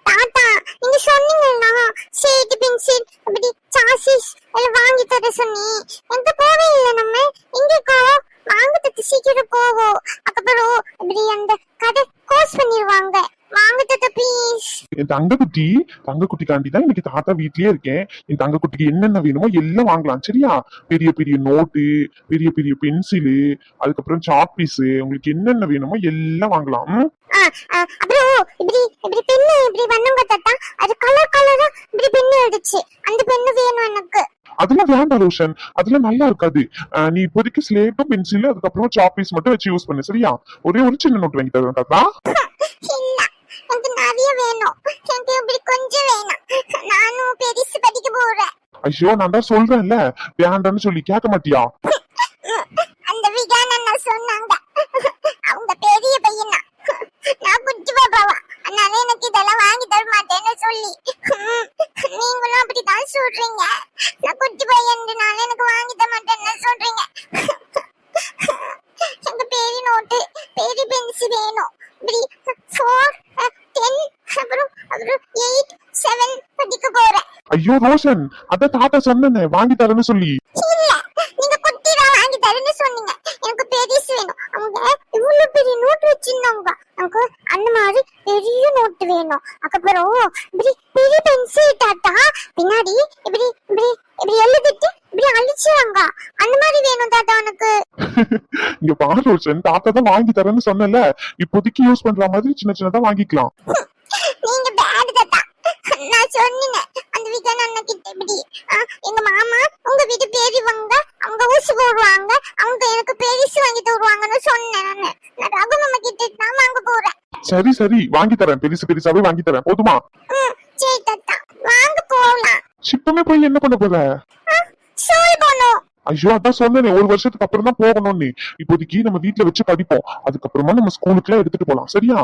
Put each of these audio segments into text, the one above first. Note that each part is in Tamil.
தாத்தா நீங்க சொன்னீங்கன்னா ஷீட் பென்சில் இப்படி சாசிஸ் எல்லாம் வாங்கி தர சொன்னி எங்க போவே இல்லை நம்ம எங்கேக்கோ வாங்கத்துக்கு சீக்கிரம் போவோம் அதுக்கப்புறம் இப்படி அந்த கடை க்ளோஸ் பண்ணிடுவாங்க வாங்க தாத்தா ப்ளீஸ். என் தங்கக்குட்டிக்காண்டி தான் இன்னைக்கு தாத்தா வீட்லயே இருக்கேன். என் தங்கக்குட்டிக்கு என்னென்ன வேணுமோ எல்லாம் வாங்கலாம் சரியா? பெரிய பெரிய நோட்டு, பெரிய பெரிய பென்சிலு, அதுக்கப்புறம் சாக் பீஸ், உங்களுக்கு என்னென்ன வேணுமோ எல்லாம் வாங்கலாம். அப்புறம் இப்படி இப்படி பெண்ணு இப்படி வண்ணங்க தாத்தா அது கலர் கலரா இப்படி பெண்ணு எடுச்சு அந்த பெண்ணு வேணும் எனக்கு. அதெல்லாம் வேண்டாம் ரோஷன், அதெல்லாம் நல்லா இருக்காது. நீ இப்போதைக்கு ஸ்லேட்டும் பென்சில் அதுக்கப்புறம் சாக் பீஸ் மட்டும் வச்சு யூஸ் பண்ணு சரியா? ஒரே ஒரு சின்ன நோட் வாங்கி தரேன் தாத்தா. இல்ல எனக்கு நிறைய வேணும், எனக்கு இப்படி கொஞ்சம் வேணும், நானும் பெருசு படிக்க போறேன். ஐயோ நான் தான் சொல்றேன்ல வேண்டான்னு சொல்லி கேட்க மாட்டியா? அந்த விகான் அண்ணா சொன்னாங்க அவங்க பெரிய பையனா நான் குட்டி பாப்பாவா அதனால எனக்கு இதெல்லாம் வாங்கி தர மாட்டேன்னு சொல்லி நீங்களும் அப்படிதான் சொல்றீங்க. நான் குட்டி பையன்றனால எனக்கு வாங்கி தர மாட்டேன்னு சொல்றீங்க. எனக்கு பெரிய நோட்டு பெரிய பென்சில் வேணும் இப்படி 4 10 அப்புறம் 8 7 படிக்க போறேன். ஐயோ ரோஷன் அதான் தாத்தா சொன்னேனே வாங்கி தரேன்னு சொல்லி. இல்ல நீங்க குட்டிதான் வாங்கி தரேன்னு சொன்னீங்க, எனக்கு பெருசு வேணும். அவங்க இவ்வளவு பெரிய நோட் வச்சிருந்தாங்க, எனக்கு அந்த மாதிரி பெரிய நோட்டு வேணும். அதுக்கப்புறம் இப்படி பெரிய பென்சில் தாத்தா பின்னாடி இப்படி இப்படி இப்படி எழுதிட்டு இப்படி அழிச்சுவாங்க அந்த மாதிரி வேணும் தாத்தா எனக்கு. இங்க பாரு ரோஷன் தாத்தா தான் வாங்கி தரேன்னு சொன்னல, இப்போதைக்கு யூஸ் பண்ற மாதிரி சின்ன சின்னதா வாங்கிக்கலாம். நீங்க பேட் தாத்தா நான் சொன்னீங்க அந்த விஜயன் அண்ணா கிட்ட இப்படி எங்க மாமா உங்க வீட்டு பெரியவங்க அவங்க ஊசி போடுவாங்க அவங்க எனக்கு பெருசு வாங்கி தருவாங்கன்னு சொன்னேன். நான் ரகுமாமா கிட்ட தான் வாங்க போறேன். சரி சரி வாங்கி தரேன், பெருசு பெருசாவே வாங்கி தரேன் போதுமா? சரி தாத்தா வாங்க போலாம். சிப்பமே போய் என்ன பண்ண போற? ஸ்கூல் போணும். ஐயோ அதான் சொன்னேனே ஒரு வருஷத்துக்கு அப்புறம் தான் போகணும்னு. இப்போதைக்கு நம்ம வீட்டுல வச்சு படிப்போம், அதுக்கப்புறமா நம்ம ஸ்கூலுக்குலாம் எடுத்துட்டு போலாம் சரியா?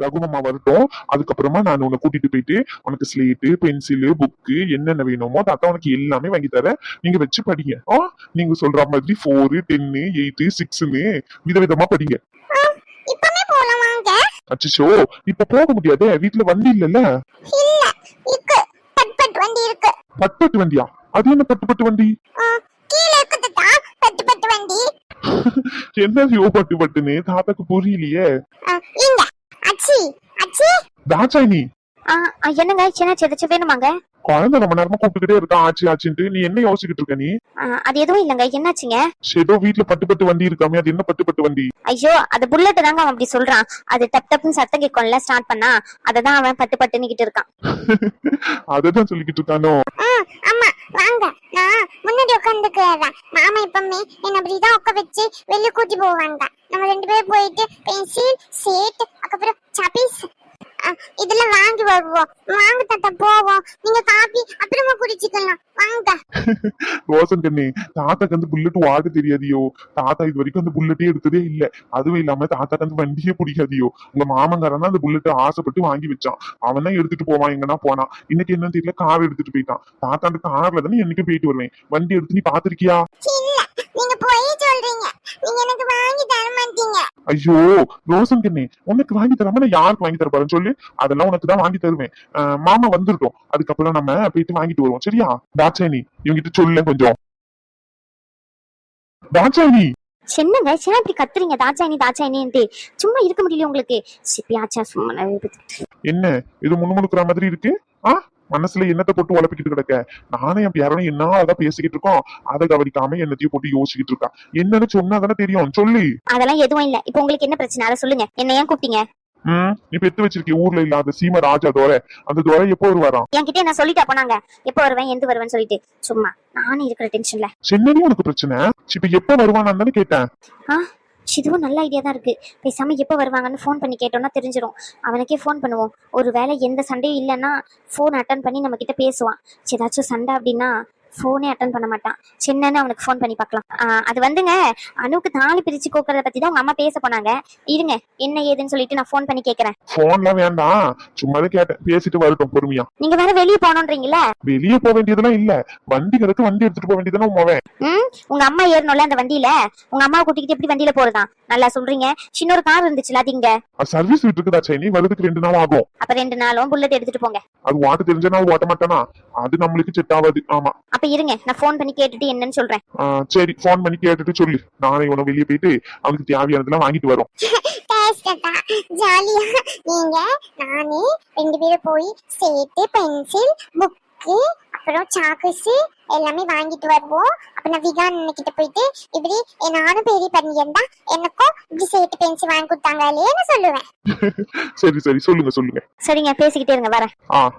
ரகுமாமா வரட்டும், அதுக்கப்புறமா நான் உன்னை கூட்டிட்டு போயிட்டு உனக்கு ஸ்லேட்டு பென்சிலு புக்கு என்னென்ன வேணுமோ தாத்தா உனக்கு எல்லாமே வாங்கி தரேன். நீங்க வச்சு படிங்க. நீங்க சொல்ற மாதிரி 4 10 8 6ன்னு விதவிதமா படிங்க. இப்பவே போலாம் வாங்க. அச்சோ இப்ப போக முடியாதே, வீட்டுல வண்டி இல்லல்ல. இல்ல இருக்கு பட் வண்டி இருக்கு. பட்டு வண்டியா? அது என்ன பட்டு வண்டி? கீழ இருக்கு தாத்தா பட் வண்டி. என்ன பட்டுன்னு தாத்தாக்கு புரியலையே. இங்க அச்சி அச்சி தாச்சாயினி என்னங்க சின்ன செதச்சு வேணுமாங்க? குழந்தை ரொம்ப நேரமா கூப்பிட்டுக்கிட்டே இருக்கா ஆச்சு ஆச்சுன்ட்டு, நீ என்ன யோசிச்சுட்டு இருக்க நீ? அது எதுவும் இல்லங்க, என்னாச்சுங்க? ஏதோ வீட்டுல பட்டு வண்டி இருக்காமே, அது என்ன பட்டு வண்டி? ஐயோ அது புல்லட் தாங்க அவன் அப்படி சொல்றான். அது டப் டப்னு சத்தம் கேட்கும்ல ஸ்டார்ட் பண்ணா, அததான் அவன் பட்டுன்னுகிட்டு இருக்கான். அததான் சொல்லிக்கிட்டு இருக்கானோ? ஆமா வாங்க நான் முன்னாடி உட்காந்துக்கிறேன். மாமா எப்பவுமே என்ன அப்படிதான் உட்க வச்சு வெளிய கூட்டி போவாங்க. நம்ம 2 பேரும் போயிட்டு பென்சில் சேட் அதுக்கப்புறம் சாப்பீஸ் இதெல்லாம் வாங்கி வருவோம். வாங்க தாத்தா போவோம், நீங்க காபி அப்புறமா குடிச்சுக்கலாம் வாங்க. ரோசன் கண்ணே தாத்தாக்கு வந்து புல்லட் வாட தெரியாதியோ? தாத்தா இது வரைக்கும் அந்த புல்லட்டே எடுத்ததே இல்ல. அதுவும் இல்லாம தாத்தாக்கு அந்த வண்டியே பிடிக்காதியோ? உங்க மாமங்காரன் தான் அந்த புல்லட் ஆசைப்பட்டு வாங்கி வச்சான். அவன் தான் எடுத்துட்டு போவான் எங்கன்னா போனா. இன்னைக்கு என்னன்னு தெரியல கார் எடுத்துட்டு போயிட்டான். தாத்தா அந்த கார்ல தானே என்னைக்கு போயிட்டு வருவேன். வண்டி எடுத்து நீ பாத்திருக்கியா? இல்ல நீங்க போய் சொல்றீங்க, நீங்க எனக்கு வாங்கி தர மாட்டீங்க. ஐயோ ரோசன் கண்ணே உனக்கு வாங்கி தராம நான் யாருக்கு வாங்கி தர போறேன்னு சொல்லு. அதெல்லாம் உனக்கு தான் வாங்கி தருவேன். மாமா வந்துருட்டோம், அதுக்கப்புறம் நம்ம போயிட்டு வாங்கிட்டு வருவோம் சரியா? தாட்சாயினி இவங்கிட்ட சொல்ல கொஞ்சம். தாட்சாயினி என்னங்க சின்ன இப்படி கத்துறீங்க தாச்சாயினின்ட்டு? சும்மா இருக்க முடியல உங்களுக்கு? சிப்பியாச்சா சும்மா என்ன இது முணுமுணுக்குற மாதிரி இருக்கு? மனசுல என்னத்தை போட்டு உழப்பிக்கிட்டு கிடக்க? நானே என் பேரனும் என்ன அதான் பேசிக்கிட்டு இருக்கோம், அதை கவனிக்காம என்னத்தையும் போட்டு யோசிச்சுட்டு இருக்கா. என்னன்னு சொன்னாதானே தெரியும், சொல்லி. அதெல்லாம் எதுவும் இல்ல. இப்ப உங்களுக்கு என்ன பிரச்சனை அதை சொல்லுங்க. என்ன ஏன் கூப்பிட்டீங்க? நீ பெத்து வச்சிருக்க ஊர்ல இல்லாத சீம ராஜா தோரை, அந்த தோரை எப்போ வருவாராம்? என்கிட்ட நான் சொல்லிட்டா போனாங்க எப்ப வருவேன் எந்த வருவேன்னு சொல்லிட்டு. சும்மா நானே இருக்கிற டென்ஷன்ல. சென்னடி உனக்கு பிரச்சனை? இப்ப எப்ப வருவான்னு தானே கேட்டேன். இதுவும் நல்ல ஐடியா தான் இருக்கு. பேசாம எப்ப வருவாங்கன்னு ஃபோன் பண்ணி கேட்டோம்னா தெரிஞ்சிடும். அவனுக்கே ஃபோன் பண்ணுவோம். ஒரு வேளை எந்த சண்டையும் இல்லைன்னா ஃபோன் அட்டன் பண்ணி நம்ம கிட்ட பேசுவான். ஏதாச்சும் சண்டை அப்படின்னா ஃபோனே அட்டன் பண்ண மாட்டான். சின்னன்னு அவனுக்கு ஃபோன் பண்ணி பார்க்கலாம். அது வந்துங்க அனுக்கு தாலி பிரிச்சு கோக்கறத பத்தி தான் உங்க அம்மா பேச போனாங்க. இருங்க என்ன ஏதுன்னு சொல்லிட்டு நான் ஃபோன் பண்ணி கேக்குறேன். போன்லாம் வேண்டாம், சும்மாதான் கேட்டேன், பேசிட்டு வரட்டும் பொறுமையா. நீங்க வேற வெளியே போகணும்ன்றீங்களா? வெளியே போக வேண்டியதெல்லாம் இல்ல, வண்டி கிடக்கு வண்டி எடுத்துட்டு போக வேண்டியதானே உமாவே. உங்க அம்மா ஏறணும்ல அந்த வண்டியில, உங்க அம்மா கூட்டிக்கிட்டு எப்படி வண்டியில போறதா? நல்லா சொல்றீங்க. சின்னொரு கார் இருந்துச்சுல அது இங்க. சர்வீஸ் விட்டுருக்குதா சைனி, வரதுக்கு 2 நாள் ஆகும். அப்ப 2 நாளும் புல்லட் எடுத்துட்டு போங்க. அது ஓட்ட தெரிஞ்ச நாள் ஓட்ட மாட்டானா, அது நம்மளுக்கு செட் ஆகாது. ஆமா அப்ப இருங்க, நான் ஃபோன் பண்ணி கேட்டுட்டு என்னன்னு சொல்றேன். சரி, போன் பண்ணி கேட்டுட்டு சொல்லு. நானே இவனை வெளியே போயிட்டு அவனுக்கு தேவையானதெல்லாம் வாங்கிட்டு வரோம். ஜாலியா நீங்க நானே 2 பேரும் போய் ஸ்லேட்டு, பென்சில், புக்கு, அப்புறம் சாக்ஸ் எல்லாமே வாங்கிட்டு வருவோம். அப்ப நான் விகான் கிட்ட போயிட்டு இப்படி நானும் பெரிய பண்ணியிருந்தா எனக்கும் இப்படி ஸ்லேட்டு பென்சில் வாங்கி கொடுத்தாங்களேன்னு சொல்லுவேன். சரி சரி, சொல்லுங்க சொல்லுங்க. சரிங்க, பேசிக்கிட்டே இருங்க, வரேன். ஆ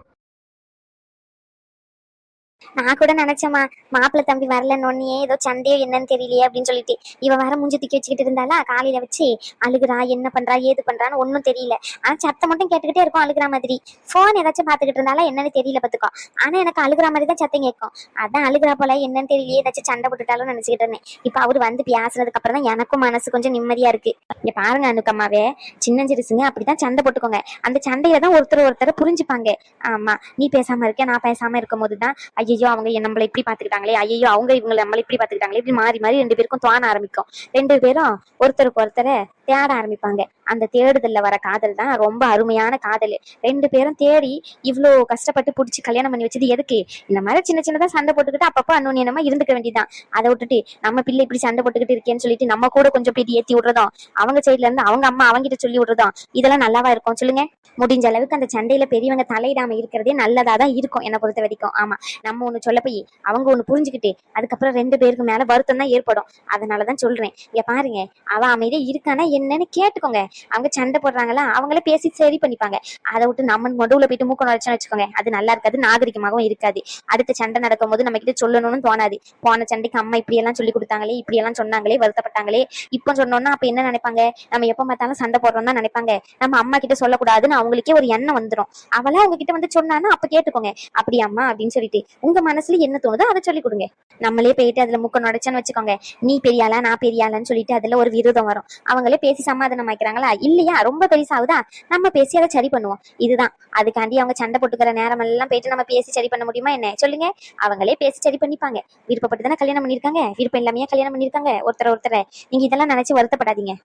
நான் கூட நினைச்சேம்மா, மாப்பிள்ளை தம்பி வரலன்னு ஏதோ சண்டையோ என்னன்னு தெரியலையே அப்படின்னு சொல்லிட்டு இவ வர மூஞ்சி தூக்கி வச்சுக்கிட்டு இருந்தாலா, காலையில வச்சு அழுகுறா, என்ன பண்றா ஏது பண்றான்னு ஒன்னும் தெரியல. ஆனா சத்தம் மட்டும் கேட்டுக்கிட்டே இருக்கும் அழுகுற மாதிரி. போன் ஏதாச்சும் பாத்துக்கிட்டு இருந்தாலும் என்னன்னு தெரியல பாத்துக்கோ. ஆனா எனக்கு அழுகுற மாதிரி தான் சத்தம் கேட்கும். அதான் அழுகுறா போல என்னன்னு தெரியலையே, ஏதாச்சும் சண்டை போட்டுட்டாலும் நினைச்சுக்கிட்டு இருந்தேன். இப்ப அவரு வந்து பேசுனதுக்கு அப்புறம் தான் எனக்கும் மனசு கொஞ்சம் நிம்மதியா இருக்கு. இங்க பாருங்க அனுக்கம்மாவே, சின்ன சிறுசுங்க அப்படிதான் சண்டை போட்டுக்கோங்க. அந்த சண்டையில தான் ஒருத்தர் புரிஞ்சுப்பாங்க. ஆமா, நீ பேசாம இருக்க, நான் பேசாம இருக்கும் போதுதான் ஐயோ அவங்க நம்மளை இப்படி பாத்துக்கிட்டாங்களே, ஐயோ அவங்க இவங்களை நம்மளை இப்படி பாத்துக்கிட்டாங்களே, இப்படி மாறி மாறி 2 பேருக்கும் தோண ஆரம்பிக்கும். 2 பேரும் ஒருத்தருக்கு ஒருத்தரை தேட ஆரம்பிப்பாங்க. அந்த தேடுதல்ல வர காதல் தான் ரொம்ப அருமையான காதல். 2 பேரும் தேடி இவ்வளோ கஷ்டப்பட்டு பிடிச்சி கல்யாணம் பண்ணி வச்சது எதுக்கு? இந்த மாதிரி சின்ன சின்னதா சண்டை போட்டுக்கிட்டு அப்பப்போ அன்னோன்யமா இருந்துக்க வேண்டியதான். அதை விட்டுட்டு நம்ம பிள்ளை இப்படி சண்டை போட்டுக்கிட்டு இருக்கேன்னு சொல்லிட்டு நம்ம கூட கொஞ்சம் போயிட்டு ஏத்தி விடுறதும், அவங்க சைட்ல இருந்து அவங்க அம்மா அவங்கிட்ட சொல்லி விடுறதும், இதெல்லாம் நல்லாவா இருக்கும் சொல்லுங்க? முடிஞ்ச அளவுக்கு அந்த சண்டையில பெரியவங்க தலையிடாம இருக்கிறதே நல்லதாதான் இருக்கும் என்னை பொறுத்த வரைக்கும். ஆமா, நம்ம ஒண்ணு சொல்ல போய் அவங்க ஒண்ணு புரிஞ்சுக்கிட்டு அதுக்கப்புறம் 2 பேருக்கு மேல வருத்தம் தான் ஏற்படும். அதனாலதான் சொல்றேன், இங்க பாருங்க, அவ அமைதியா இருக்கானா என்னன்னு கேட்டுக்கோங்க. அவங்க சண்டை போடுறாங்களா, அவங்களே பேசி சரி பண்ணிப்பாங்க. அதை விட்டு நம்ம நடுவுல போயிட்டு மூக்க நுழைச்சோன்னு வச்சுக்கோங்க, அது நல்லா இருக்காது, நாகரிகமாகவும் இருக்காது. அடுத்த சண்டை நடக்கும் போது நம்ம கிட்ட சொல்லணும்னு தோணாது. போன சண்டைக்கு அம்மா இப்படி எல்லாம் சொல்லி கொடுத்தாங்களே, இப்படி எல்லாம் சொன்னாங்களே, வருத்தப்பட்டாங்களே, இப்ப சொன்னோம்னா அப்ப என்ன நினைப்பாங்க? நம்ம எப்ப பார்த்தாலும் சண்டை போடுறோம் தான் நினைப்பாங்க. நம்ம அம்மா கிட்ட சொல்லக்கூடாதுன்னு அவங்களுக்கே ஒரு எண்ணம் வந்துடும். அவளா உங்ககிட்ட வந்து சொன்னான்னா அப்ப கேட்டுக்கோங்க, அப்படி அம்மா அப்படின்னு சொல்லிட்டு உங்க மனசுல என்ன தோணுதோ அதை சொல்லி கொடுங்க. நம்மளே போயிட்டு அதுல முக்க நுடைச்சன்னு வச்சுக்கோங்க, நீ பெரியாளா நான் பெரியாளான்னு சொல்லிட்டு அதுல ஒரு விரோதம் வரும். அவங்களே பேசி சமாதானம் ஆயிக்கிறாங்களா இல்லையா, ரொம்ப பெருசாகுதா, நம்ம பேசி அதை சரி பண்ணுவோம். இதுதான். அதுக்காண்டி அவங்க சண்டை போட்டுக்கிற நேரம் எல்லாம் போயிட்டு நம்ம பேசி சரி பண்ண முடியுமா என்ன சொல்லுங்க? அவங்களே பேசி சரி பண்ணிப்பாங்க. விருப்பப்பட்டு தானே கல்யாணம் பண்ணிருக்காங்க, விருப்பம் இல்லாமையா கல்யாணம் பண்ணிருக்காங்க ஒருத்தரை. நீங்க இதெல்லாம் நினைச்சு வருத்தப்படாதீங்க.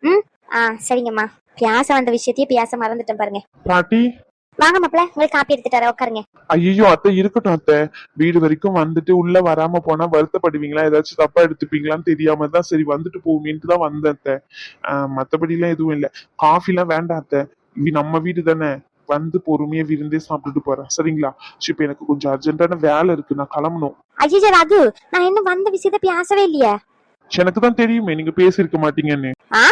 சரிங்கம்மா, பேச வந்த விஷயத்தையே பேச மறந்துட்டேன் பாருங்க. பாட்டி வாங்க மாப்பிள்ள, உங்களுக்கு காப்பி எடுத்துட்டு வர, உட்காருங்க. ஐயோ அத்தை, இருக்கட்டும் அத்தை. வீடு வரைக்கும் வந்துட்டு உள்ள வராம போனா வருத்தப்படுவீங்களா, ஏதாச்சும் தப்பா எடுத்துப்பீங்களான்னு தெரியாம தான் சரி வந்துட்டு போவீன்ட்டு தான் வந்தேன் அத்தை. மத்தபடி எல்லாம் எதுவும் இல்லை. காஃபி எல்லாம் வேண்டாம் அத்தை, நம்ம வீடு தானே, வந்து பொறுமையா விருந்தே சாப்பிட்டுட்டு போறேன் சரிங்களா? இப்ப எனக்கு கொஞ்சம் அர்ஜென்டான வேலை இருக்கு, நான் கிளம்பணும். ஐயோ ராகு, நான் இன்னும் வந்த விஷயத்த பேசவே இல்லையே. எனக்கு தான் தெரியுமே நீங்க பேசிருக்க மாட்டீங்கன்னு. ஆ?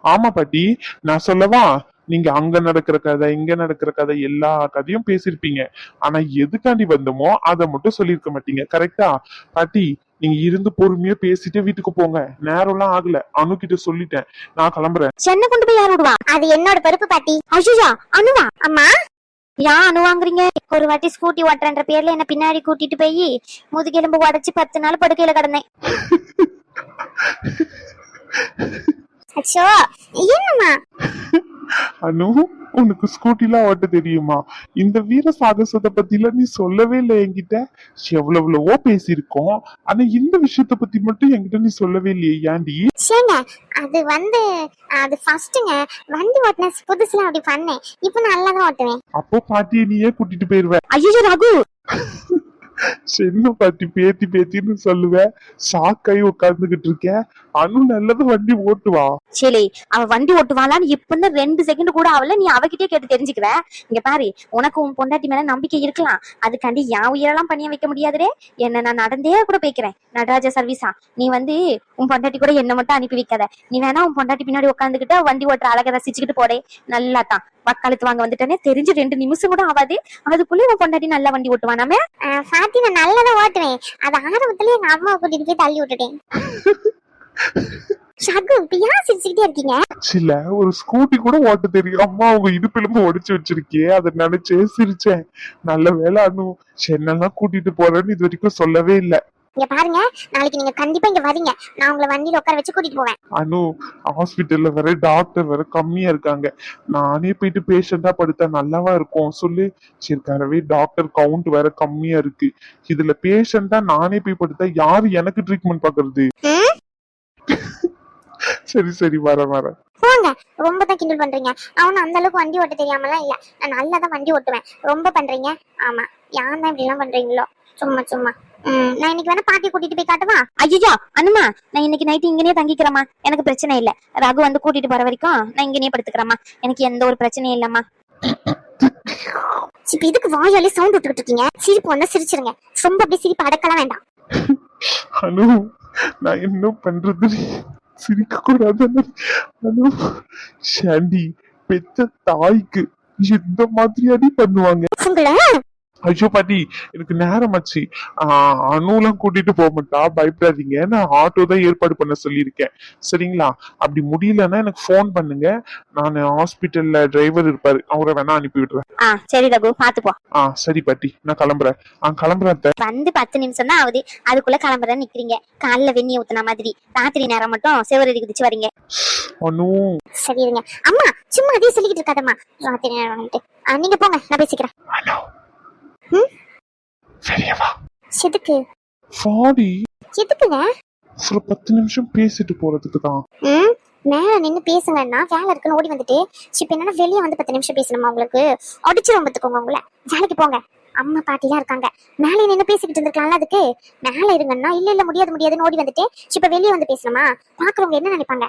ஆமா பாட்டி, நான் சொல்லவா? நீங்க அங்க நடக்கிற கதை, இங்க நடக்கிற கதை, எல்லா கதையும் பேசிருப்பீங்க. ஆனா எதுக்காண்டி வந்தோமோ அதை மட்டும் சொல்லியிருக்க மாட்டீங்க. கரெக்டா பாட்டி? நீங்க இருந்து பொறுமையா பேசிட்டு வீட்டுக்கு போங்க. நேரம் எல்லாம் ஆகல, அனு கிட்ட சொல்லிட்டேன், நான் கிளம்புறேன். சென்னை கொண்டு போய் யார் விடுவா? அது என்னோட பொறுப்பு பாட்டி. ஐயோ அனுவா? அம்மா யா அனு வாங்குறீங்க? ஒரு வாட்டி ஸ்கூட்டி ஓட்டுறன்ற பேர்ல என்ன பின்னாடி கூட்டிட்டு போய் முதுகெலும்பு உடைச்சு 10 நாள் படுக்கையில கிடந்தேன். அச்சோ, என்னம்மா? அனு, உனக்கு ஸ்கூட்டிலாம் ஓட்ட தெரியுமா? இந்த வீர சாகசத்தை பத்தி எல்லாம் நீ சொல்லவே இல்லை என்கிட்ட. எவ்வளவோ பேசியிருக்கோம், ஆனா இந்த விஷயத்த பத்தி மட்டும் என்கிட்ட நீ சொல்லவே இல்லையே, ஏன்டி? சரிங்க, அது ஃபர்ஸ்ட்டுங்க. வண்டி ஓட்டின புதுசுல அப்படி பண்ணேன், இப்போ நல்லா தான் ஓட்டுவேன். அப்போ பாட்டியை நீயே கூட்டிட்டு போயிருவ. ஐயோ ராகு, சின்ன பாட்டி பேத்தி பேத்தின்னு சொல்லுவேன், ஷாக்காய் உட்கார்ந்துகிட்டு இருக்கேன். அனு நல்லது வண்டி ஓட்டுவா. சரி, அவ வண்டி ஓட்டுவாளான்னு இப்பதான் 2 செகண்ட் கூட அவள நீ அவகிட்டே கேட்டு தெரிஞ்சுக்குவ. இங்க பாரு, உனக்கு உன் பொண்டாட்டி மேல நம்பிக்கை இருக்கலாம், அதுக்காண்டி என் உயிரெல்லாம் பண்ணிய வைக்க முடியாதுரே. என்ன நான் நடந்தே கூட போய்க்கிறேன், நடராஜ சர்வீஸா. நீ வந்து உன் பொண்டாட்டி கூட என்ன மட்டும் அனுப்பி வைக்காத. நீ வேணா உன் பொண்டாட்டி பின்னாடி உட்காந்துக்கிட்டு வண்டி ஓட்டுற அழகை ரசிச்சுக்கிட்டு போடே. நல்லா தான் வக்காலத்து வாங்க வந்துட்டேனே, தெரிஞ்சு 2 நிமிஷம் கூட ஆகாது, அதுக்குள்ளே உன் பொண்டாட்டி நல்லா வண்டி ஓட்டுவானாமே. பாட்டி, நான் நல்லதான் ஓட்டுவேன். அது ஆரம்பத்துல எங்க அம்மா கூட்டிட்டு போய் தள்ளி விட்டுட்டேன். ஷாகு, ஏன் சிரிச்சுக்கிட்டே இருக்கீங்க? சில ஒரு ஸ்கூட்டி கூட ஓட்ட தெரியும், அம்மா உங்க இடுப்பிலும்பு உடைச்சு வச்சிருக்கே, அதை நினைச்சே சிரிச்சேன். நல்ல வேலை அனு, சென்னெல்லாம் கூட்டிட்டு போறேன்னு இது வரைக்கும் சொல்லவே இல்லை. இங்க பாருங்க, நாளைக்கு நீங்க கண்டிப்பா இங்க வரீங்க, நான் உங்களை வண்டியில உட்கார வச்சு கூட்டிட்டு போவேன். அனு, ஹாஸ்பிட்டல்ல வேற டாக்டர் வேற கம்மியா இருக்காங்க, நானே போயிட்டு பேஷண்டா படுத்தா நல்லாவா இருக்கும் சொல்லு? சரி, டாக்டர் கவுண்ட் வேற கம்மியா இருக்கு, இதுல பேஷண்டா நானே போய் படுத்தா யாரு எனக்கு ட்ரீட்மெண்ட் பாக்குறது? சரி சரி வரேன். போங்க. ரொம்ப தான் கிண்டல் பண்றீங்க. அவனும் அந்த அளவுக்கு வண்டி ஓட்ட தெரியாமலாம் இல்ல. நான் நல்லா தான் வண்டி ஓட்டுவேன். ரொம்ப பண்றீங்க. ஆமா, யார் தான் இப்படி எல்லாம் பண்றீங்களோ? சும்மா சும்மா. நான் இன்னைக்கு வேணா பாட்டி கூட்டிட்டு போய் காட்டுவா? ஐயோ அனுமா, நான் இன்னைக்கு நைட்டு இங்கனே தங்கிக்கிறேம்மா. எனக்கு பிரச்சனை இல்ல. ரகு வந்து கூட்டிட்டு போற வரைக்கும் நான் இங்கனே படுத்துக்கிறேம்மா. எனக்கு எந்த ஒரு பிரச்சனையும் இல்லம்மா. இப்ப இதுக்கு வாயாலே சவுண்ட் விட்டுக்கிட்டு இருக்கீங்க? சிரிப்பு வந்தா சிரிச்சிருங்க. ரொம்ப அப்படியே சிரிப்பு அடக்கலாம் வேண்டாம். அனு, நான் என்ன பண்றது? சிரிக்க கூடாது அனு. ஷாண்டி பெத்த தாய்க்கு எந்த மாதிரி அடி பண்ணுவாங்க? உங்களை ஐயோ பாட்டி, எனக்கு நேரமாச்சு. அனுலாம் கூட்டிட்டு போக மாட்டா, பயப்படாதீங்க. நான் ஆட்டோ தான் ஏற்பாடு பண்ண சொல்லியிருக்கேன். சரிங்களா? அப்படி முடியலன்னா எனக்கு ஃபோன் பண்ணுங்க. நான் ஹாஸ்பிட்டல்ல டிரைவர் இருப்பாரு, அவரை வேணா அனுப்பி விடுறேன். சரி ரகு, பாத்து போ. சரி பாட்டி, நான் கிளம்புறேன். கிளம்புறேன் அத்தை. வந்து 10 நிமிஷம் தான் ஆகுது, அதுக்குள்ள கிளம்புறேன்னு நிக்கிறீங்க. காலைல வெந்நீர் ஊத்துன மாதிரி ராத்திரி நேரம் மட்டும் செவரடி குதிச்சு வரீங்க. அனு, சரி இருங்க. அம்மா சும்மா அதே சொல்லிக்கிட்டு இருக்காதம்மா. ராத்திரி நேரம் வந்துட்டு. நீங்க போங்க, நான் பேசிக்கிறேன். அனு, வெளிய வா. எதுக்கு? சாரி, எதுக்குங்க? ஒரு 10 நிமிஷம் பேசிட்டு போறதுக்கு தான். மேல நின்னு பேசுங்கன்னா வேலை இருக்குன்னு ஓடி வந்துட்டு இப்ப என்னன்னா வெளியே வந்து 10 நிமிஷம் பேசணுமா? உங்களுக்கு அடிச்சிரும் பார்த்துக்கோங்க. உங்களை வேலைக்கு போங்க. அம்மா பாட்டிலாம் இருக்காங்க. மேலே நின்று பேசிக்கிட்டு இருந்திருக்கலாம்ல. அதுக்கு மேல இருங்கன்னா இல்ல முடியாதுன்னு ஓடி வந்துட்டு இப்ப வெளியே வந்து பேசணுமா? பாக்குறவங்க என்ன நினைப்பாங்க?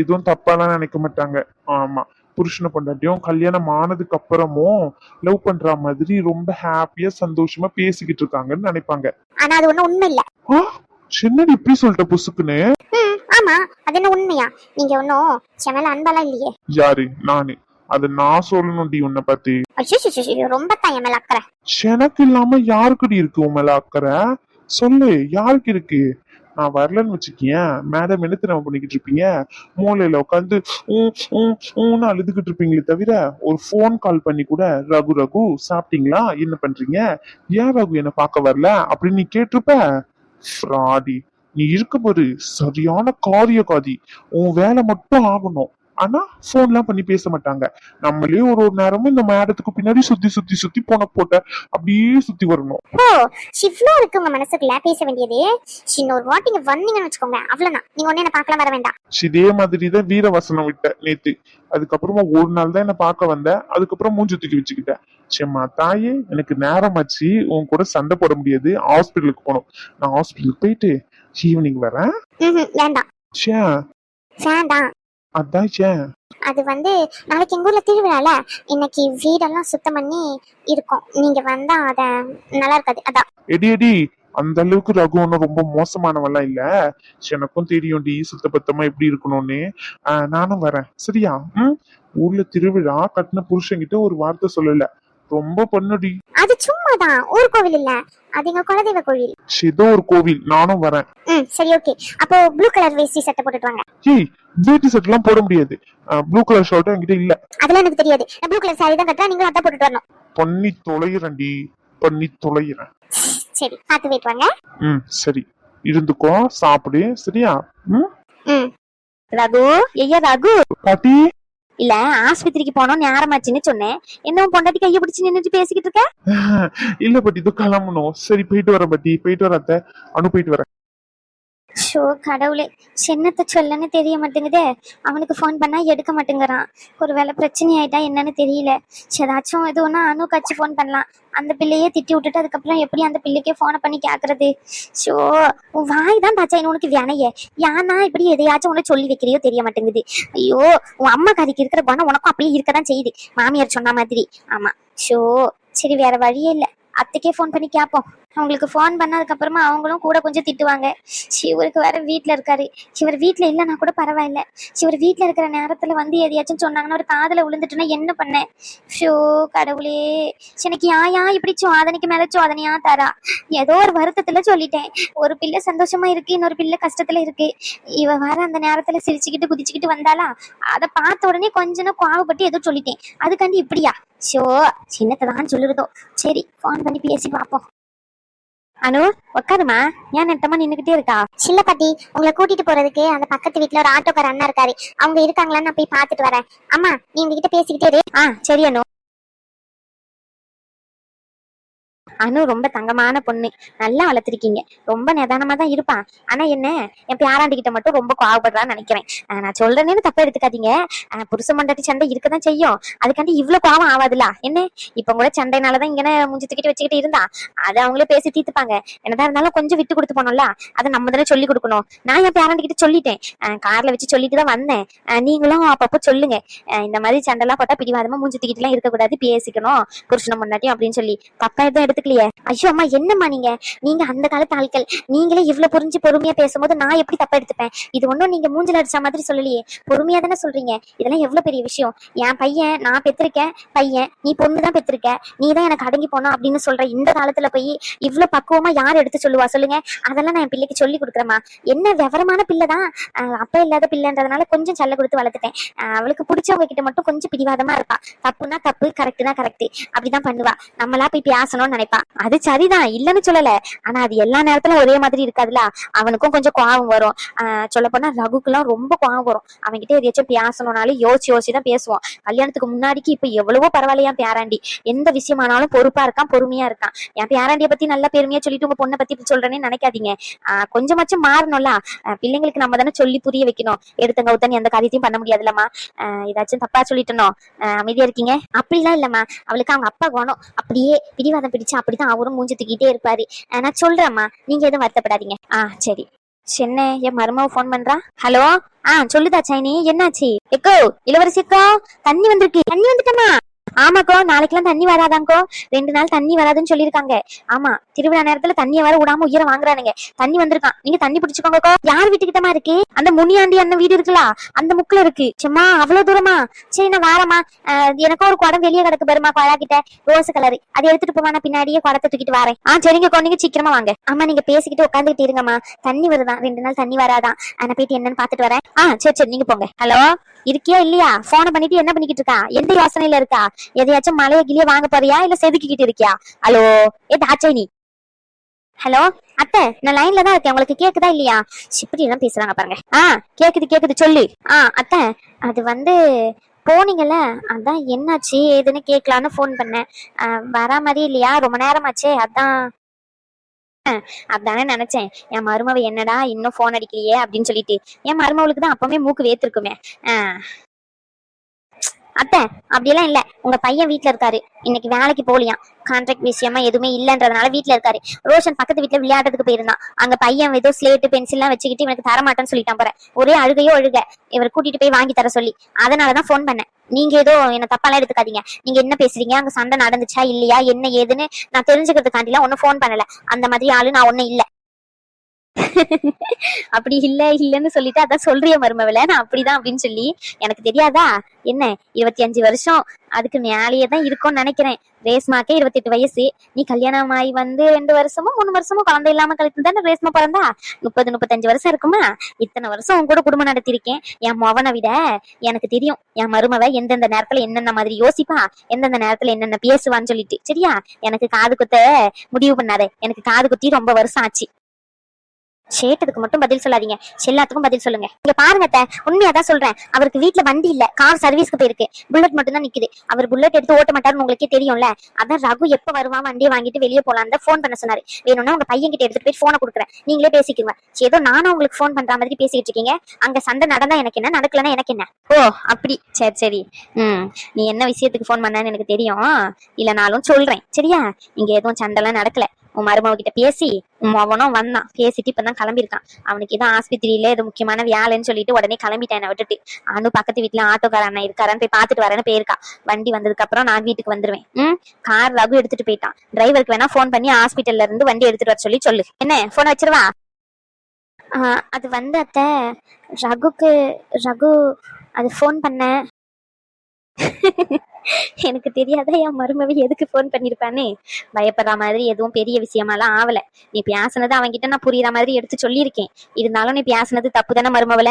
எதுவும் தப்பாலாம் நினைக்க மாட்டாங்க. ஆமா, புருஷனை பொண்டாட்டியும் கல்யாணம் ஆனதுக்கு அப்புறமும் லவ் பண்ற மாதிரி ரொம்ப ஹாப்பியா சந்தோஷமா பேசிக்கிட்டு இருக்காங்கன்னு நினைப்பாங்க. ஆனா அது ஒண்ணும் உண்மை இல்ல. என்னடி இப்படி சொல்லிட்ட புசுக்குன்னு? ஆமா, அது என்ன உண்மையா? நீங்க ஒன்னும் செமல அன்பாலாம் இல்லையே. யாரு? நானு? அது நான் சொல்லணும்டி உன்னை பத்தி. ரொம்ப தான் என் மேல அக்கறை. எனக்கு இல்லாம யாருக்குடி இருக்கு உன் மேல அக்கறை? சொல்லு, யாருக்கு இருக்கு? நான் வரலன்னு வச்சுக்கேன், மேடம் என்ன தெரியாம பண்ணிக்கிட்டு இருப்பீங்க? மூலையில உட்காந்து அழுதுகிட்டு இருப்பீங்களே தவிர ஒரு போன் கால் பண்ணி கூட ரகு ரகு சாப்பிட்டீங்களா, என்ன பண்றீங்க, ஏன் ரகு என்ன பார்க்க வரல அப்படின்னு நீ கேட்டிருப்ப. ஃப்ராடி, நீ இருக்கும்போது சரியான காரியகாதி. உன் வேலை மட்டும் ஆகணும். ஆனா போன்லாம் பண்ணி பேச மாட்டாங்க. நம்மளே ஒரு நேரமும் இந்த மேடத்துக்கு பின்னாடி சுத்தி போன போட்ட அப்படியே சுத்தி வரணும். இவ்ளோ இருக்கு உங்க மனசுக்குள்ள பேச வேண்டியது. இன்னொரு வாட்டி இங்க வந்தீங்கன்னு வச்சுக்கோங்க, அவ்வளவுதான். நீங்க ஒண்ணு என்ன பார்க்கலாம் வர வேண்டாம். இதே மாதிரிதான் வீரவசனம் விட்ட நேத்து. அதுக்கப்புறமா ஒரு நாள் தான் என்ன பார்க்க வந்த, அதுக்கப்புறம் மூஞ்சி தூக்கி வச்சுக்கிட்டேன். செம்மா தாயே, எனக்கு நேரமாச்சு, உன் கூட சண்டை போட முடியாது, ஹாஸ்பிட்டலுக்கு போகணும். நான் ஹாஸ்பிட்டலுக்கு போயிட்டு ஈவினிங் வரேன். வேண்டாம் வேண்டாம். அதான் அது நாளைக்கு எங்க ஊர்ல திருவிழால இன்னைக்கு வீடெல்லாம் சுத்தம் பண்ணி இருக்கும். நீங்க வந்தா அத நல்லா இருக்காது. அதான். எடி அந்த அளவுக்கு ரகு ஒன்னும் ரொம்ப மோசமானவெல்லாம் இல்ல. எனக்கும் தெரியும் டி சுத்தபத்தமா எப்படி இருக்கணும்னு. நானும் வரேன், சரியா? ஊர்ல திருவிழா, கட்டின புருஷன்கிட்ட ஒரு வார்த்தை சொல்லல. ரொம்ப பண்ணுடி. அது சும்மாதான், ஊர் கோவில் இல்ல, அது எங்க குலதெய்வ கோவில். ஏதோ ஒரு கோவில். நானும் வரேன். சரி ஓகே. அப்போ ப்ளூ கலர் வேஷ்டி சட்டை போட்டுட்டு வாங்க. ஏய், வேட்டி சட்டை எல்லாம் போட முடியாது. ப்ளூ கலர் ஷர்ட் என்கிட்ட இல்ல. அதெல்லாம் எனக்கு தெரியாது. நான் ப்ளூ கலர் சாரி தான் கட்டறேன், நீங்க அத போட்டுட்டு வரணும். பண்ணி தொலைறேன்டி, பண்ணி தொலைறேன். சரி, பாத்து வெயிட் வாங்க. சரி, இருந்துக்கோ, சாப்பிடு, சரியா? ரகு, ஐயா ரகு. பாட்டி, இல்ல ஆஸ்பத்திரிக்கு போனோம் நேரமாச்சுன்னு சொன்னேன். என்ன பொண்டாட்டி கைய பிடிச்சு நின்னுட்டு பேசிக்கிட்டு இருக்க? இல்ல பாட்டி, இது கிளம்பணும். சரி, போயிட்டு வரேன் பாட்டி, போயிட்டு வரேன் அத்தை. அனு, போயிட்டு வரேன். ஷோ கடவுளே, சின்னத்தை சொல்லன்னு தெரிய மாட்டேங்குதே. அவனுக்கு ஃபோன் பண்ணா எடுக்க மாட்டேங்கிறான். ஒருவேளை பிரச்சனை ஆயிட்டா என்னன்னு தெரியல. ஏதாச்சும் இது ஒன்னா அனு கட்சி ஃபோன் பண்ணலாம். அந்த பிள்ளையே திட்டி விட்டுட்டு அதுக்கப்புறம் எப்படி அந்த பிள்ளைக்கே போனை பண்ணி கேக்குறது? ஷோ, உன் வாய் தான் பாச்சா உனக்கு வேணையே. யானா இப்படி எதையாச்சும் உன்னை சொல்லி வைக்கிறியோ தெரிய மாட்டேங்குது. ஐயோ, உன் அம்மா கறிக்கு இருக்கிற குணம் உனக்கும் அப்படியே இருக்கதான் செய்யுது, மாமியார் சொன்ன மாதிரி. ஆமா. ஷோ, சரி, வேற வழியே இல்லை. அத்தைக்கே ஃபோன் பண்ணி கேட்போம். அவங்களுக்கு ஃபோன் பண்ணதுக்கு அப்புறமா அவங்களும் கூட கொஞ்சம் திட்டுவாங்க. இவருக்கு வேற வீட்டுல இருக்காரு. இவர் வீட்டுல இல்லைன்னா கூட பரவாயில்ல. இவர் வீட்டுல இருக்கிற நேரத்துல எதையாச்சும் சொன்னாங்கன்னா ஒரு காதுல விழுந்துட்டுன்னா என்ன பண்ணேன்? ஷோ கடவுளே, எனக்கு யாயா இப்படி சோதனைக்கு மேல சோதனையா தரா? ஏதோ ஒரு வருத்தத்துல சொல்லிட்டேன். ஒரு பிள்ளை சந்தோஷமா இருக்கு, இன்னொரு பிள்ளை கஷ்டத்துல இருக்கு. இவ வேற அந்த நேரத்துல சிரிச்சுக்கிட்டு குதிச்சுக்கிட்டு வந்தாளா, அதை பார்த்த உடனே கொஞ்சம் கோவப்பட்டு ஏதோ சொல்லிட்டேன். அதுக்காண்டி இப்படியா? ஷோ, சின்னத்தை தான் சொல்லுறதோ. சரி, ஃபோன் பண்ணி பேசி பார்ப்போம். அனு, உட்காருமா. ஏன் நெட்டமா நின்னுகிட்டே இருக்கா? சின்ன பாட்டி, உங்களை கூட்டிட்டு போறதுக்கு அந்த பக்கத்து வீட்டுல ஒரு ஆட்டோக்கார அண்ணா இருக்காரு. அவங்க இருக்காங்களான்னு நான் போய் பாத்துட்டு வரேன். அம்மா, நீ உங்ககிட்ட பேசிக்கிட்டே இரு. சரி அனு. அனு ரொம்ப தங்கமான பொண்ணு, நல்லா வளர்த்திருக்கீங்க. ரொம்ப நிதானமா தான் இருப்பான். ஆனா என்ன, என் பேராண்டி கிட்ட மட்டும் ரொம்ப கோவப்படுறான்னு நினைக்கிறேன். நான் சொல்றேன்னு தப்பா எடுத்துக்காதீங்க. புருஷ மண்டாட்டி சண்டை இருக்கதான் செய்யும். அதுக்காண்டி இவ்வளவு கோவம் ஆகாதுல என்ன. இப்ப கூட சண்டைனாலதான் இங்க மூஞ்சி தூக்கிட்டு வச்சுக்கிட்டு இருந்தா, அதை அவங்களே பேசி தீர்த்துப்பாங்க. என்னதான் இருந்தாலும் கொஞ்சம் விட்டு கொடுத்து போனோம்ல, அதை நம்ம தானே சொல்லி கொடுக்கணும். நான் என் பேராண்டி கிட்ட சொல்லிட்டேன், கார்ல வச்சு சொல்லிட்டு தான் வந்தேன். நீங்களும் அப்பப்போ சொல்லுங்க, இந்த மாதிரி சண்டைலாம் போட்டா பிடிவாதமா மூஞ்சி தூக்கிட்டு எல்லாம் இருக்கக்கூடாது, பேசிக்கணும் புருஷனை முன்னாட்டியும் அப்படின்னு சொல்லி. தப்பா எதுவும் எடுத்துக்கலையே. ஐயோ அம்மா என்னம்மா நீங்க நீங்க அந்த காலத்து ஆட்கள், நீங்களே இவ்வளவு புரிஞ்சு பொறுமையா பேசும்போது நான் எப்படி தப்பா எடுத்துப்பேன்? இது ஒண்ணும் நீங்க மூஞ்சில அடிச்ச மாதிரி சொல்லலையே, பொறுமையா தானே சொல்றீங்க. இதெல்லாம் எவ்வளவு பெரிய விஷயம். என் பையன், நான் பெற்றிருக்கேன் பையன், நீ பொண்ணுதான் பெற்றிருக்க, நீ தான் எனக்கு அடங்கி போனா அப்படின்னு சொல்ற இந்த காலத்துல போய் இவ்வளவு பக்குவமா யார் எடுத்து சொல்லுவா சொல்லுங்க? அதெல்லாம் நான் என் பிள்ளைக்கு சொல்லி கொடுக்குறேம்மா. என்ன விவரமான பிள்ளைதான், அப்பா இல்லாத பிள்ளைன்றதுனால கொஞ்சம் செல்ல கொடுத்து வளர்த்துட்டேன். அவளுக்கு பிடிச்சவங்க கிட்ட மட்டும் கொஞ்சம் பிடிவாதமா இருப்பா. தப்புனா தப்பு, கரெக்ட்னா கரெக்ட், அப்படிதான் பண்ணுவா. நம்மளா போய் பேசணும்னு நினைப்பா. அது சரிதான், இல்லன்னு சொல்லல. ஆனா அது எல்லா நேரத்துல ஒரே மாதிரி இருக்காதுல. அவனுக்கும் கொஞ்சம் கோவம் வரும். சொல்ல போனா ரகுக்கெல்லாம் ரொம்ப கோவம் வரும். அவன்கிட்ட எதாச்சும் பேசணும்னாலும் யோசிச்சுதான் பேசுவான். கல்யாணத்துக்கு முன்னாடிக்கு இப்ப எவ்வளவோ பரவாயில்லையா பேராண்டி. எந்த விஷயமானாலும் பொறுப்பா இருக்கான், பொறுமையா இருக்கான். என் பேராண்டிய பத்தி நல்லா பெருமையா சொல்லிட்டு உங்க பொண்ணை பத்தி சொல்றேன்னு நினைக்காதீங்க. கொஞ்சமாச்சும் மாறணும்ல. பிள்ளைங்களுக்கு நம்ம தானே சொல்லி புரிய வைக்கணும். எடுத்தங்க உத்தன் எந்த காரியத்தையும் பண்ண முடியாதுல்லம்மா. ஏதாச்சும் தப்பா சொல்லிட்டனோ அமைதியா இருக்கீங்க? அப்படிலாம் இல்லம்மா. அவளுக்கு அவங்க அப்பா குணம் அப்படியே பிடிவாதம் பிடிச்சு அப்படிதான் அவரும் மூஞ்சி தூக்கிட்டே இருப்பாரு. நான் சொல்றேம்மா, நீங்க எதுவும் வருத்தப்படாதீங்க. சரி. என்ன என் மருமாவை போன் பண்றா? ஹலோ, சொல்லுதா சைனி, என்னாச்சு? எக்கோ இளவரசிக்கோ, தண்ணி வந்திருக்கு. தண்ணி வந்துட்டமா? ஆமாக்கோ, நாளைக்கெல்லாம் தண்ணி வராதாங்கோ. 2 நாள் தண்ணி வராதுன்னு சொல்லியிருக்காங்க. ஆமா, திருவிழா நேரத்துல தண்ணிய வர விடாம உயிரை வாங்குறானுங்க. தண்ணி வந்திருக்கான், நீங்க தண்ணி பிடிச்சுக்கோங்கக்கோ. யார் வீட்டுக்கிட்டமா இருக்கு? அந்த முனியாண்டி அண்ணன் வீடு இருக்குல்ல, அந்த முக்குல இருக்கு. சும்மா அவ்வளவு தூரமா? சரி நான் வாரமா. எனக்கும் ஒரு குடம் வெளியே கிடக்கு பாருமா, குழா கிட்ட, ரோஸ் கலரு. அதை எடுத்துட்டு போமா, நான் பின்னாடியே குடத்தை தூக்கிட்டு வரேன். சரிங்கக்கோ, நீங்க சீக்கிரமா வாங்க. ஆமா, நீங்க பேசிக்கிட்டு உட்காந்துக்கிட்டு இருங்கம்மா. தண்ணி வருதான், 2 நாள் தண்ணி வராதான். நான் போயிட்டு என்னன்னு பாத்துட்டு வரேன். சரி நீங்க போங்க. ஹலோ, இருக்கியா இல்லையா? போனை பண்ணிட்டு என்ன பண்ணிக்கிட்டு இருக்கா? எந்த யோசனையில இருக்கா? எதையாச்சும் மலைய கிளிய வாங்க போறியா, இல்ல செதுக்கிக்கிட்டு இருக்கியா? ஹலோ தாச்சைனி. ஹலோ அத்தை, நான் லைன்ல தான் இருக்கேன். உங்களுக்கு கேக்குதா இல்லையா? இப்படி எல்லாம் பேசுறாங்க பாருங்க. கேக்குது சொல்லு. அத்தை, அது வந்து போனீங்கல்ல, அதான் என்னாச்சு ஏதுன்னு கேட்கலான்னு போன் பண்ணேன். வரா மாதிரி இல்லையா? ரொம்ப நேரமாச்சே, அதானே நினைச்சேன். என் மருமவ என்னடா இன்னும் போன் அடிக்கலையே அப்படின்னு சொல்லிட்டு. என் மருமவளுக்கு தான் அப்பவே மூக்கு வேத்திருக்குமே. அத்தை, அப்படியெல்லாம் இல்ல. உங்க பையன் வீட்டுல இருக்காரு, இன்னைக்கு வேலைக்கு போலியாம். கான்ட்ராக்ட் விஷயமா எதுவுமே இல்லன்றதுனால வீட்டுல இருக்காரு. ரோஷன் பக்கத்து வீட்டுல விளையாடுறதுக்கு போயிருந்தான். அங்க பையன் ஏதோ ஸ்லேட்டு பென்சில் எல்லாம் வச்சுக்கிட்டு இவனுக்கு தரமாட்டேன்னு சொல்லிட்டான் போற. ஒரே அழுகையோ அழுக. இவர் கூட்டிட்டு போய் வாங்கி தர சொல்லி. அதனாலதான் போன் பண்ணேன். நீங்க ஏதோ என்ன தப்பாலாம் எடுத்துக்காதீங்க. நீங்க என்ன பேசுறீங்க, அங்க சண்டை நடந்துச்சா இல்லையா, என்ன ஏதுன்னு நான் தெரிஞ்சுக்கிறதுக்காண்டிலாம் ஒன்னும் போன் பண்ணல. அந்த மாதிரி ஆளு நான் ஒன்னும் இல்ல. அப்படி இல்லன்னு சொல்லிட்டு அதான் சொல்றிய மருமவள, நான் அப்படிதான் அப்படின்னு சொல்லி. எனக்கு தெரியாதா என்ன? 25 வருஷம் அதுக்கு மேலேயே தான் இருக்கும்னு நினைக்கிறேன். ரேஸ்மாக்கே 28 வயசு. நீ கல்யாணம் ஆகி வந்து 2 வருஷமோ 3 வருஷமோ குழந்தை இல்லாம கழித்து தானே ரேஸ்மா பிறந்தா. 30-35 வருஷம் இருக்குமா? இத்தனை வருஷம் உன் கூட குடும்பம் நடத்திருக்கேன். என் மவனை விட எனக்கு தெரியும் என் மருமவ எந்தெந்த நேரத்துல என்னென்ன மாதிரி யோசிப்பா, எந்தெந்த நேரத்துல என்னென்ன பேசுவான்னு சொல்லிட்டு. சரியா? எனக்கு காது குத்த முடிவு பண்ணாதே. எனக்கு காது குத்தி ரொம்ப வருஷம் ஆச்சு. சேட்டதுக்கு மட்டும் பதில் சொல்லாதீங்க, எல்லாத்துக்கும் பதில் சொல்லுங்க. இங்க பாருங்க அத்தை, உண்மையாதான் சொல்றேன். அவருக்கு வீட்டுல வண்டி இல்ல, கார் சர்வீஸ்க்கு போயிருக்கு. புல்லட் மட்டும் தான் நிக்குது. அவர் புல்லட் எடுத்து ஓட்ட மாட்டாருன்னு உங்களுக்கே தெரியும்ல. அதான் ரகு எப்ப வருவான் வண்டியை வாங்கிட்டு வெளியே போலான்னு போன் பண்ண சொன்னாரு. வேணும்னா உங்க பையன் கிட்ட எடுத்துட்டு போய் போனை கொடுக்குறேன், நீங்களே பேசிக்குங்க. ஏதோ நானும் உங்களுக்கு போன் பண்ற மாதிரி பேசிக்கிட்டு இருக்கீங்க. அங்க சண்டை நடந்தா எனக்கு என்ன, நடக்கலன்னா எனக்கு என்ன? ஓ அப்படி, சரி. நீ என்ன விஷயத்துக்கு போன் பண்ணன்னு எனக்கு தெரியும். இல்லனாலும் சொல்றேன், சரியா? இங்க எதுவும் சண்டைலாம் நடக்கல. உன் மருமக கிட்ட பேசி உன் மகனும் வந்தான், பேசிட்டு இப்பதான் கிளம்பியிருக்கான். அவனுக்கு இதான் ஆஸ்பத்திரியில இது முக்கியமான வேலைன்னு சொல்லிட்டு உடனே கிளம்பிட்டேன் என்னை விட்டுட்டு. அவனும் பக்கத்து வீட்டுல ஆட்டோக்கார அண்ணன் இருக்காரான்னு போய் பாத்துட்டு வரேன்னு போயிருக்கா. வண்டி வந்ததுக்கு அப்புறம் நான் வீட்டுக்கு வந்துருவேன். கார் ரகு எடுத்துட்டு போயிட்டான். டிரைவருக்கு வேணா போன் பண்ணி ஹாஸ்பிட்டல்ல இருந்து வண்டி எடுத்துட்டு வர சொல்லு. என்ன போன் வச்சிருவா? அது வந்து அத்தை, ரகு அது போன் பண்ண. எனக்கு தெரியாத என் மருமவி எதுக்கு போன் பண்ணிருப்பானே. பயப்படுற மாதிரி எதுவும் பெரிய விஷயமாலாம் ஆவல. நீ பேசுனது அவன்கிட்ட நான் புரியுற மாதிரி எடுத்து சொல்லியிருக்கேன். இருந்தாலும் நீ பேசுனது தப்பு தானே மருமவல.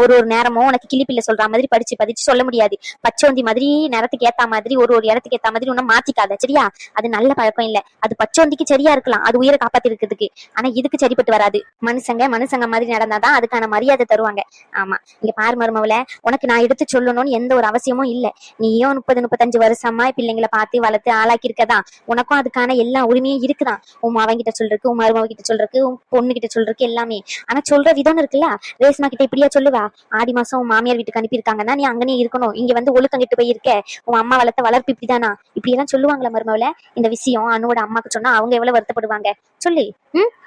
ஒரு நேரமும் உனக்கு கிளிப்பில்ல சொல்ற மாதிரி படிச்சு சொல்ல முடியாது. பச்சோந்தி மாதிரி நேரத்துக்கு ஏத்த மாதிரி ஒரு இடத்துக்கு ஏத்த மாதிரி உன்ன மாத்திக்காத, சரியா? அது நல்ல பழக்கம் இல்ல. அது பச்சோந்திக்கு சரியா இருக்கலாம், அது உயிரை காப்பாத்தி இருக்கிறதுக்கு. ஆனா இதுக்கு சரிப்பட்டு வராது. மனுஷங்க மாதிரி நடந்தாதான் அதுக்கான மரியாதை தருவாங்க. ஆமா, இங்க பாரு மருமவல, உனக்கு நான் எடுத்து சொல்லணும்னு எந்த ஒரு அவசியமும் இல்ல. நீயும் 35 வருஷமா பிள்ளைங்களை பார்த்து வளர்த்து ஆளாக்கி இருக்கதான். உனக்கும் அதுக்கான எல்லா உரிமையும் இருக்குதான். உன் அவங்கிட்ட சொல்றதுக்கு, உன் மருமக கிட்ட சொல்றதுக்கு, உன் பொண்ணு கிட்ட சொல்றதுக்கு எல்லாமே. ஆனா சொல்ற விதம் இருக்குல்ல, ரேஷ்மா கிட்ட இப்படியா சொல்லுவா? ஆடி மாசம் உன் மாமியார் வீட்டுக்கு அனுப்பியிருக்காங்கன்னா நீ அங்கனே இருக்கணும், இங்க வந்து ஒழுக்கம் கிட்டு போயிருக்க, உன் அம்மா வளர்த்த வளர்ப்பு இப்படிதானா? இப்படி எல்லாம் சொல்லுவாங்களா மருமவள? இந்த விஷயம் அனுவோட அம்மாக்கு சொன்னா அவங்க எவ்வளவு வருத்தப்படுவாங்க சொல்லு.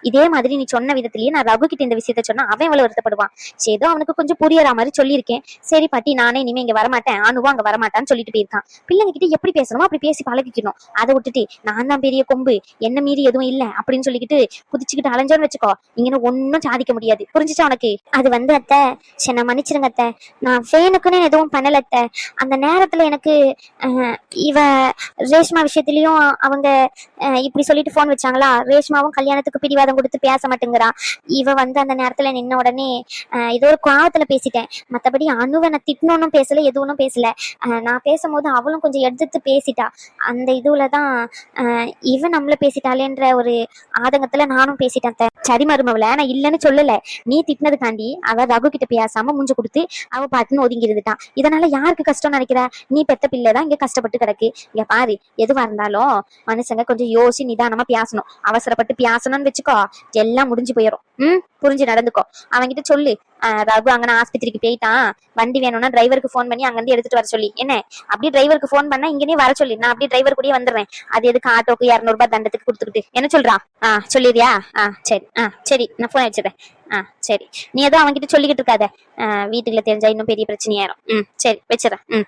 இதே மாதிரி நீ சொன்ன விதத்திலேயே நான் ரகு கிட்ட இந்த விஷயத்த சொன்னா அவன் எவ்வளவு வருத்தப்படுவான். ஏதோ அவனுக்கு கொஞ்சம் புரியற மாதிரி சொல்லியிருக்கேன். சரி பாட்டி, நானே இனிமே இங்க வரமாட்டேன், அனுவும் அங்க வரமாட்டான்னு சொல்லிட்டு போயிருக்கான். பிள்ளைங்க கிட்ட எப்படி பேசணுமோ அப்படி பேசி பழகிக்கணும். அதை விட்டுட்டு நான் தான் பெரிய கொம்பு, என்ன மீறி எதுவும் இல்ல அப்படின்னு சொல்லிக்கிட்டு குதிச்சுக்கிட்டு அலைஞ்சோன்னு வச்சுக்கோ, இங்க ஒன்னும் சாதிக்க முடியாது. புரிஞ்சுச்சா உனக்கு? அது வந்து அத்தை, சரி நான் மன்னிச்சிருங்க அத்தை, நான் வேணுக்குன்னு எதுவும் பண்ணல அத்தை. அந்த நேரத்துல எனக்கு இவ ரேஷ்மா விஷயத்திலயும் அவங்க இப்படி சொல்லிட்டு போன் வச்சாங்களா, ரேஷ்மாவும் கல்யாணத்துக்கு பிடிவாதம் கொடுத்து பேச மாட்டேங்கிறா. இவ வந்து அந்த நேரத்துல நின்ன உடனே ஏதோ ஒரு கோவத்துல பேசிட்டேன். மத்தபடி அணுவை நான் திட்டணும் பேசல, எதுவும் பேசல. நான் பேசும்போது அவளும் கொஞ்சம் எடுத்து பேசிட்டா. அந்த இதுலதான் இவ நம்மள பேசிட்டாளேன்ற ஒரு ஆதங்கத்துல நானும் பேசிட்டேன். சரி மருமவள, நான் இல்லைன்னு சொல்லல. நீ திட்டினதுக்காண்டி அவ ரகு கிட்ட பேசாம மூஞ்ச கொடுத்து அவ பாட்டுன்னு ஒதுங்கி இருந்துட்டான். இதனால யாருக்கு கஷ்டம் நினைக்கிற? நீ பெத்த பிள்ளைதான் இங்க கஷ்டப்பட்டு கிடக்கு. இங்க பாரு, எதுவா இருந்தாலும் மனுஷங்க கொஞ்சம் யோசி நிதானமா பேசணும். அவசரப்பட்டு பேசணும்னு வச்சுக்கோ, எல்லாம் முடிஞ்சு போயிடும். புரிஞ்சு நடந்துக்கோ. அவன்கிட்ட சொல்லு, ரகு அங்கன ஆஸ்பத்திரிக்கு போயிட்டான், வண்டி வேணும்னா டிரைவருக்கு போன் பண்ணி அங்கிருந்து எடுத்துட்டு வர சொல்லி. என்ன அப்படியே டிரைவருக்கு போன் பண்ணா இங்கனே வர சொல்லி, நான் அப்படியே டிரைவர் கூடயே வந்துடுறேன். அது எதுக்கு ஆட்டோக்கு 200 ரூபாய் தண்டத்துக்கு கொடுத்துக்கிட்டு? என்ன சொல்றா? சொல்லிடுறியா? சரி, சரி, நான் போன் வச்சிடறேன். சரி, நீ ஏதோ அவன்கிட்ட சொல்லிக்கிட்டு இருக்காத, வீட்டுக்குள்ள தெரிஞ்சா இன்னும் பெரிய பிரச்சனையாயிரும். சரி, வச்சிடறேன்.